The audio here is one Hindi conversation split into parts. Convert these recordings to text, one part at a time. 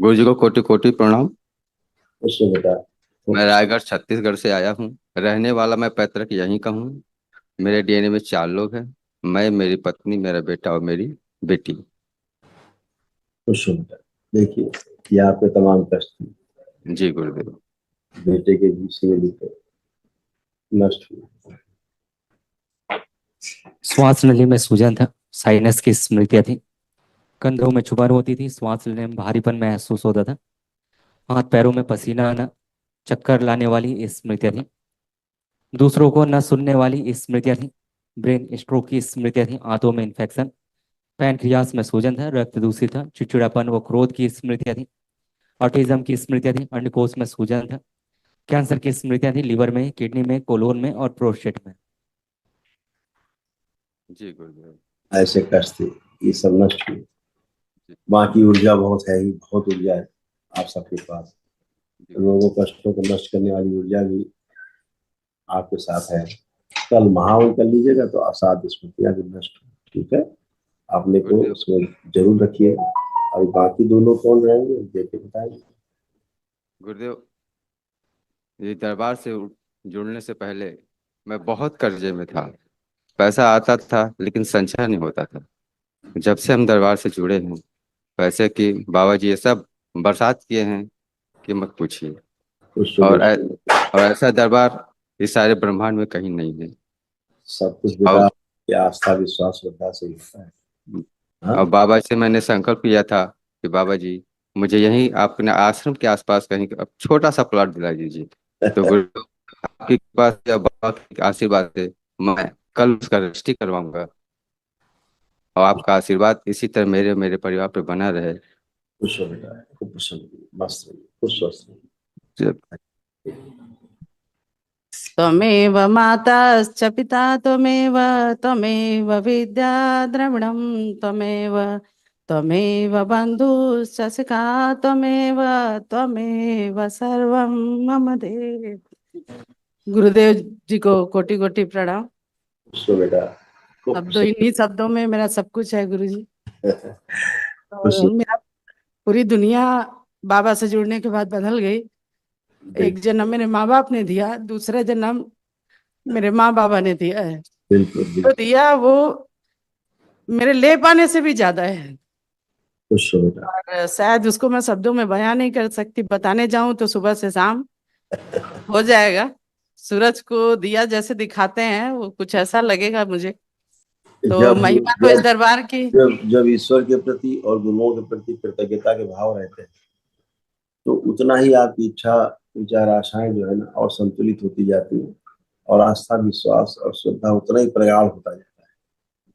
गुरु जी को कोटि कोटि प्रणाम। उसमें बेटा मैं तो रायगढ़ छत्तीसगढ़ से आया हूँ। रहने वाला मैं पैतृक यहीं का हूँ। मेरे डीएनए में 4 लोग हैं। मैं, मेरी पत्नी, मेरा बेटा और मेरी बेटी। खुश हो बेटा। देखिए, ये आपके तमाम कष्ट थे, जी गुरुदेव। बेटे के विषय में लिखे नष्ट हुए। श्वास नली में सूजन था। साइनस की स्मृतियां थी। कंधों में चुभन होती थी। सांस लेने में भारीपन महसूस होता था। हाथ पैरों में पसीना आना। चक्कर लाने वाली स्मृतियां थी। दूसरों को न सुनने वाली स्मृतियां थी। ब्रेन स्ट्रोक की स्मृतियां थी। आंतों में इन्फेक्शन। पैनक्रियास में सूजन था। रक्त दूषित था। चिड़चिड़ापन व क्रोध की स्मृतियां थी। ऑटिज्म की स्मृतियां थी। अंडकोश में सूजन था। कैंसर की स्मृतियां थी। लिवर में, किडनी में, कोलोन में और प्रोस्टेट में। जी गुरुदेव। ऐसे कष्ट थे, ये सब नष्ट हुए। जी। बाकी ऊर्जा बहुत है ही, बहुत ऊर्जा है आप सबके पास। जी लोगों कष्टों को नष्ट करने वाली ऊर्जा भी आपके साथ है। कल महावन कर लीजिएगा तो असाध्य स्मृतियां भी नष्ट हो। ठीक है, आपने को गुरुदेव। उसमें जरूर रखिए। और बाकी दो लोग कौन रहेंगे देख के बताएंगे। गुरुदेव, ये दरबार से जुड़ने से पहले मैं बहुत कर्जे में था। पैसा आता था लेकिन संचय नहीं होता था। जब से हम दरबार से जुड़े हैं, पैसे की बाबा जी ये सब बरसात किए हैं कि मत पूछिए। खुश और हो। और ऐसा दरबार इस सारे ब्रह्मांड में कहीं नहीं है। सब कुछ बेटा और ये आस्था विश्वास श्रद्धा से ही होता है। हाँ। और बाबा से मैंने संकल्प किया था कि बाबा जी, मुझे यहीं अपने आश्रम के आसपास कहीं अब छोटा सा प्लॉट दिला दीजिए। तो गुरु आपकी कृपा से और बाबा के आशीर्वाद से मैं कल उसका रजिस्ट्री करवाऊंगा। और आपका आशीर्वाद इसी तरह मेरे मेरे परिवार पर बना रहे। खुश हो बेटा, खूब प्रसन्न रहिए, मस्त रहिए, खुश स्वस्थ जब रहिए। त्वमेव माताश्च पिता त्वमेव त्वमेव विद्या द्रविणं त्वमेव त्वमेव बन्धुश्च सखा त्वमेव त्वमेव सर्वं मम देव। गुरुदेव जी को कोटि कोटि प्रणाम। खुश हो बेटा, खूब शब्दों, प्रसन्न। इन्हीं शब्दों में मेरा सब कुछ है गुरु जी। खुश तो मेरा पूरी दुनिया बाबा से जुड़ने के बाद बदल गई। एक बिल्कुल जन्म मेरे माँ बाप ने दिया, दूसरा जन्म मेरे माँ बाबा ने दिया है। बिल्कुल तो बिल्कुल। दिया वो मेरे ले पाने से भी ज्यादा है। खुश हो बेटा। और शायद उसको मैं शब्दों में बयां नहीं कर सकती। बताने जाऊं तो सुबह से शाम हो जाएगा। सूरज को दिया जैसे दिखाते हैं वो कुछ ऐसा लगेगा मुझे। तो जब महिमा तो इस जब दरबार की। जब जब ईश्वर के प्रति और गुरुओं के प्रति कृतज्ञता के भाव रहते हैं तो उतना ही आपकी इच्छा विचार आशाएं जो है ना और संतुलित होती जाती है। और आस्था विश्वास और श्रद्धा उतना ही प्रगाढ़ होता जाता है।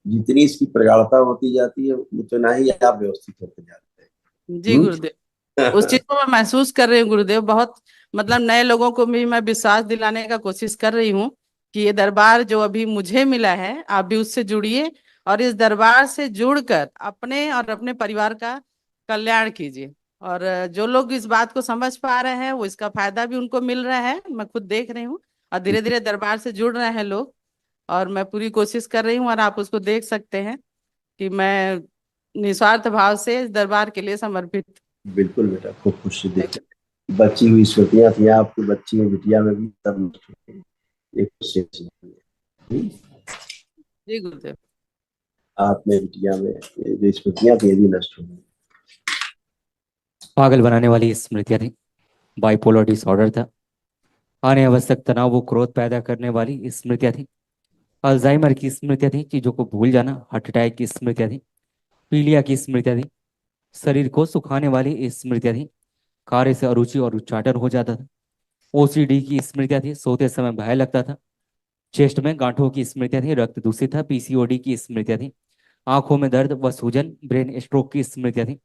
जितनी इसकी प्रगाढ़ता होती जाती है उतना ही आप व्यवस्थित होते जाते जी हैं। गुरुदेव, उस चीज को मैं महसूस कर रही हूँ गुरुदेव। बहुत मतलब नए लोगों को भी मैं विश्वास दिलाने का कोशिश कर रही हूँ कि ये दरबार जो अभी मुझे मिला है, आप भी उससे जुड़िए और इस दरबार से जुड़कर अपने और अपने परिवार का कल्याण कीजिए। और जो लोग इस बात को समझ पा रहे हैं वो इसका फायदा भी उनको मिल रहा है, मैं खुद देख रही हूँ। और धीरे धीरे दरबार से जुड़ रहे हैं लोग। और मैं पूरी कोशिश कर रही हूँ और आप उसको देख सकते हैं कि मैं निस्वार्थ भाव से इस दरबार के लिए समर्पित। बिल्कुल बेटा, खूब खुशी देखते बची हुई स्मृतियां थी आपकी बच्ची में बिटिया में भी सब नष्ट हो गई। एक खुशी की बात है। जी गुरुदेव। आप में बिटिया में ये जो स्मृतियां थी ये भी नष्ट हो गई। पागल बनाने वाली स्मृतियां थी। बाइपोलर डिसऑर्डर था। अनावश्यक तनाव व क्रोध पैदा करने वाली स्मृतियां थी। अल्जाइमर की स्मृतियां थी। चीजों को भूल जाना। हार्ट अटैक की स्मृतियां थी। पीलिया की स्मृतियां थी। शरीर को सुखाने वाली स्मृतियां थी। कार्य से अरुचि और उच्चाटन हो जाता था। ओसीडी की स्मृतियां थी। सोते समय भय लगता था। चेस्ट में गांठों की स्मृतियां थी। रक्त दूषित था। पीसीओडी की स्मृतियां थी। आंखों में दर्द व सूजन। ब्रेन स्ट्रोक की स्मृतियां थी।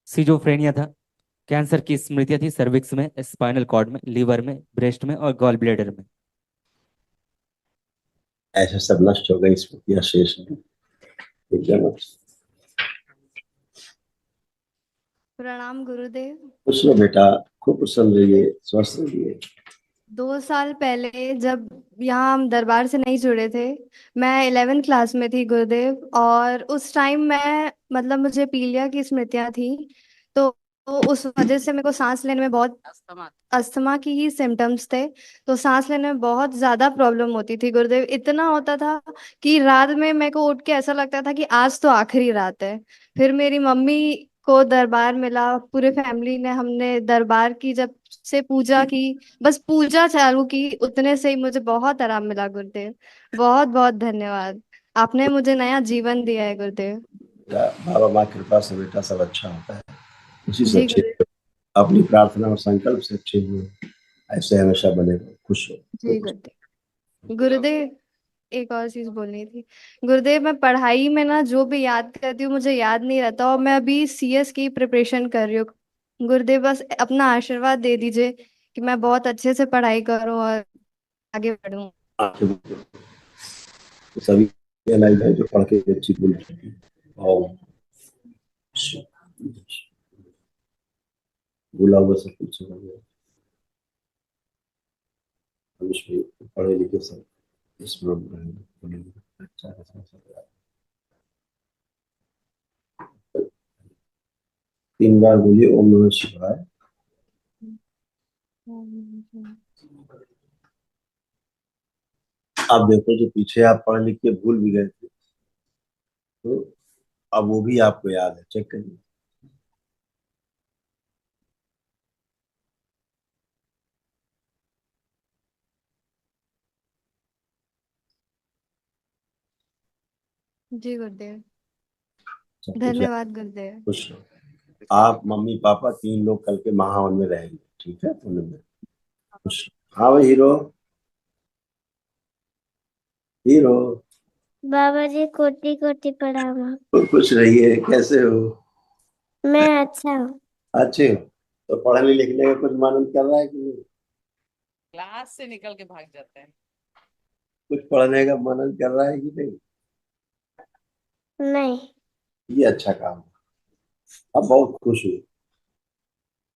सिजोफ्रेनिया था। कैंसर की स्मृतियां थी। सर्विक्स में, स्पाइनल कॉर्ड में, लीवर में, ब्रेस्ट में और गॉल ब्लैडर में। ऐसे सब नष्ट हो गई स्मृतियां शेष नहीं। एकदम प्रणाम गुरुदेव। खुश रहो बेटा, खूब प्रसन्न रहिए, स्वस्थ रहिए। 2 साल पहले जब यहाँ हम दरबार से नहीं जुड़े थे, मैं 11th क्लास में थी गुरुदेव। और उस टाइम मैं मतलब मुझे पीलिया की स्मृतियाँ थी। तो तो उस वजह से मेरे को सांस लेने में बहुत अस्थमा की ही सिम्टम्स थे। तो सांस लेने में बहुत ज्यादा प्रॉब्लम होती थी गुरुदेव। इतना होता था कि रात में मेरे को उठ के ऐसा लगता था कि आज तो आखिरी रात है। फिर मेरी मम्मी को दरबार मिला, पूरे फैमिली ने हमने दरबार की जब से पूजा की, बस पूजा चालू की, उतने से ही मुझे बहुत आराम मिला गुरुदेव। बहुत बहुत धन्यवाद, आपने मुझे नया जीवन दिया है गुरुदेव। बाबा माँ कृपा से बेटा सब अच्छा होता है, उसी से जी अच्छे गुरुदेव। अपनी प्रार्थना और संकल्प से अच्छे हुए, ऐसे हमेशा बने रहो, खुश जी हो। गुरुदेव। गुरुदेव एक और चीज बोलनी थी गुरुदेव। मैं पढ़ाई में ना जो भी याद करती हूँ मुझे याद नहीं रहता, और मैं अभी सीएस की प्रिपरेशन कर रही हूँ गुरुदेव। बस अपना आशीर्वाद दे दीजिए कि मैं बहुत अच्छे से पढ़ाई करूँ और आगे बढ़ूँ। तो सभी लाइफ है जो पढ़ के अच्छी बोल चुकी है, और भूला हुआ सब कुछ समझ गया। हम इसमें पढ़े लिखे सब इसमें अच्छा खासा सब याद। 3 बार बोलिए ओम नमः शिवाय। आप देखो जो पीछे आप पढ़ लिख के भूल भी गए थे, तो अब वो भी आपको याद है, चेक करिए। जी गुरुदेव। सब कुछ याद, धन्यवाद गुरुदेव। खुश रहो। आप मम्मी पापा 3 लोग कल के महावन में रहेंगे, ठीक है? पुणे में। खुश रहो। हाँ भाई हीरो, हीरो बाबा जी कोटि कोटि प्रणाम। खुश रहिए। कैसे हो? मैं अच्छा हूँ। अच्छे हो? तो पढ़ने लिखने का कुछ मन कर रहा है कि नहीं? क्लास से निकल के भाग जाते हैं। कुछ पढ़ने का मन कर रहा है कि नहीं? नहीं। ये अच्छा काम है। अब बहुत खुश हुई।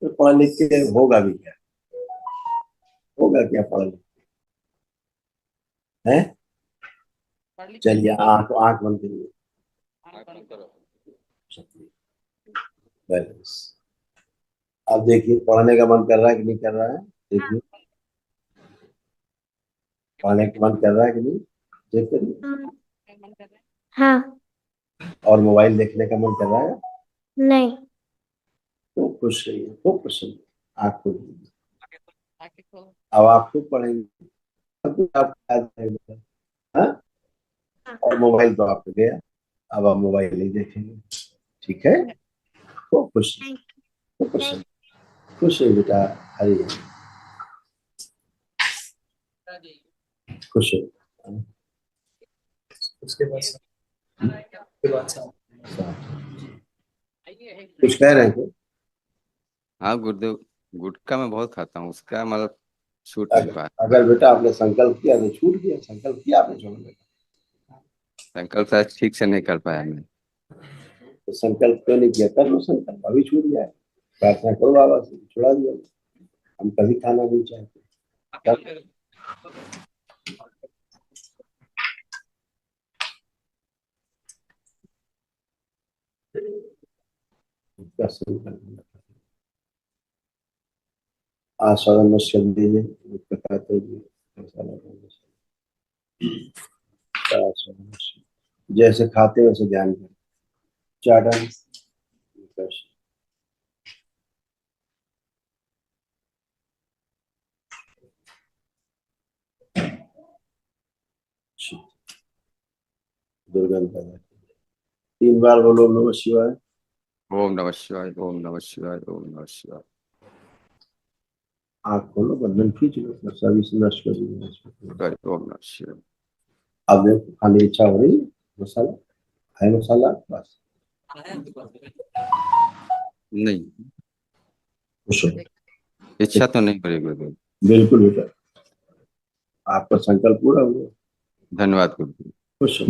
तो पढ़ लिख के होगा भी क्या? होगा क्या पढ़ लिख है? पढ़ लिख चलिए आंख आंख बंद करिए। बैलेंस। अब देखिए पढ़ने का मन कर रहा है कि नहीं कर रहा है? देखिए पढ़ने का मन कर रहा है कि नहीं, चेक करिए। हाँ। और मोबाइल देखने का मन कर रहा है? नहीं। तो खुश रहिए, तो खुश रहिए। आंख खोल दीजिए। अब आप खूब पढ़ेंगे, सब कुछ आपको याद रहेगा। हाँ? और मोबाइल तो आपको गया, अब आप मोबाइल नहीं देखेंगे, ठीक है? तो खुश, तो खुश है, खुश है बेटा। हरी खुश है। उसके बाद कुछ कह रहे थे? हाँ गुरुदेव, गुटखा मैं बहुत खाता हूँ, उसका मतलब छूट नहीं पाया। अगर बेटा आपने संकल्प किया तो छूट गया, संकल्प किया आपने छोड़ने का, संकल्प शायद ठीक से नहीं कर पाया मैं। तो संकल्प क्यों नहीं किया? कर लो संकल्प, अभी छूट जाए। प्रार्थना करो बाबा से, छुड़ा दिया। हम कभी खाना नहीं चाहते। आस्वादन नश्यम दीजिए, कहते जैसे खाते वैसे ध्यान करें। चाटन दुर्गंध पैदा। 3 बार बोलो नमः शिवाय। ओम नमः शिवाय, ओम नमः शिवाय, ओम नमः शिवाय। आँख खोलो, बंधन खींच लो, सभी से नष्ट कर दो। ओम नमः शिवाय। अब देखो खाने की इच्छा हो रही है, मसाला है, मसाला बस नहीं, खुश हो। इच्छा तो नहीं करेगी गुरुदेव। बिल्कुल बेटा, आपका संकल्प पूरा हुआ। धन्यवाद गुरुदेव। खुश हो।